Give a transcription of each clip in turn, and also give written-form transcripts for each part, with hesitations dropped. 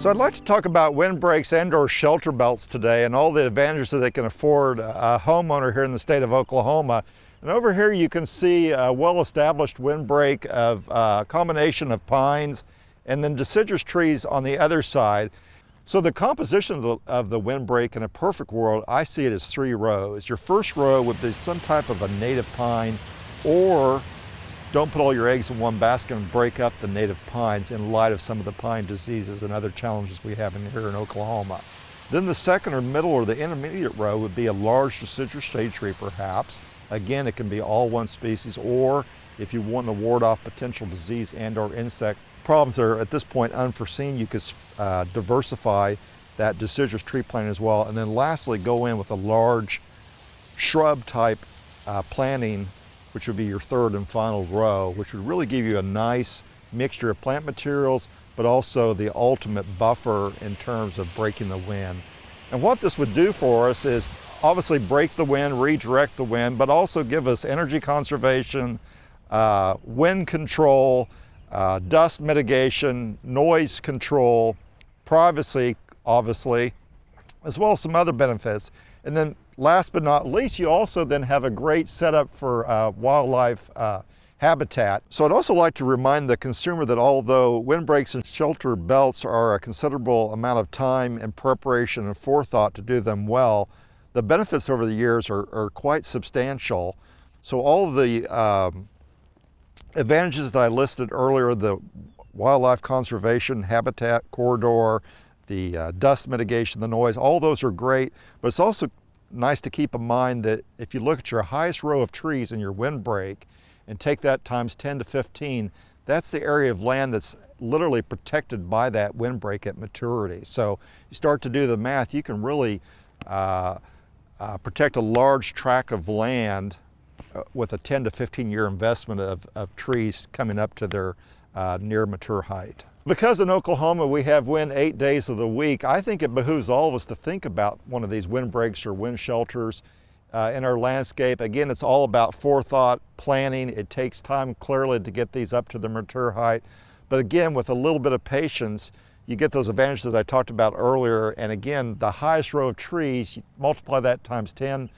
So I'd like to talk about windbreaks and/or shelter belts today and all the advantages that they can afford a homeowner here in the state of Oklahoma. And over here you can see a well-established windbreak of a combination of pines and then deciduous trees on the other side. So the composition of the windbreak in a perfect world, I see it as 3 rows. Your first row would be some type of a native pine, or don't put all your eggs in one basket and break up the native pines in light of some of the pine diseases and other challenges we have here in Oklahoma. Then the second or middle or the intermediate row would be a large deciduous shade tree perhaps. Again, it can be all one species, or if you want to ward off potential disease and or insect problems that are at this point unforeseen, you could diversify that deciduous tree plant as well. And then lastly, go in with a large shrub type planting, which would be your third and final row, which would really give you a nice mixture of plant materials, but also the ultimate buffer in terms of breaking the wind. And what this would do for us is obviously break the wind, redirect the wind, but also give us energy conservation, wind control, dust mitigation, noise control, privacy, obviously, as well as some other benefits. And then last but not least, you also then have a great setup for wildlife habitat. So I'd also like to remind the consumer that although windbreaks and shelter belts are a considerable amount of time and preparation and forethought to do them well, the benefits over the years are quite substantial. So all of the advantages that I listed earlier, the wildlife conservation, habitat corridor, the dust mitigation, the noise, all those are great, but it's also nice to keep in mind that if you look at your highest row of trees in your windbreak and take that times 10 to 15, that's the area of land that's literally protected by that windbreak at maturity. So you start to do the math, you can really protect a large tract of land with a 10 to 15 year investment of trees coming up to their near mature height. Because in Oklahoma we have wind 8 days of the week, I think it behooves all of us to think about one of these windbreaks or wind shelters in our landscape. Again, it's all about forethought, planning. It takes time clearly to get these up to the mature height. But again, with a little bit of patience, you get those advantages that I talked about earlier. And again, the highest row of trees, you multiply that times 10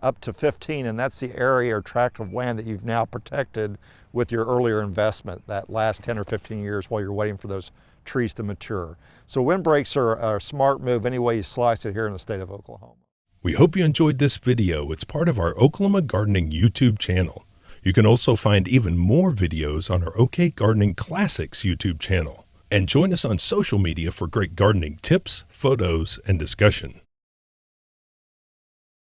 up to 15, and that's the area or tract of land that you've now protected with your earlier investment, that last 10 or 15 years while you're waiting for those trees to mature. So windbreaks are a smart move any way you slice it here in the state of Oklahoma. We hope you enjoyed this video. It's part of our Oklahoma Gardening YouTube channel. You can also find even more videos on our OK Gardening Classics YouTube channel. And join us on social media for great gardening tips, photos, and discussion.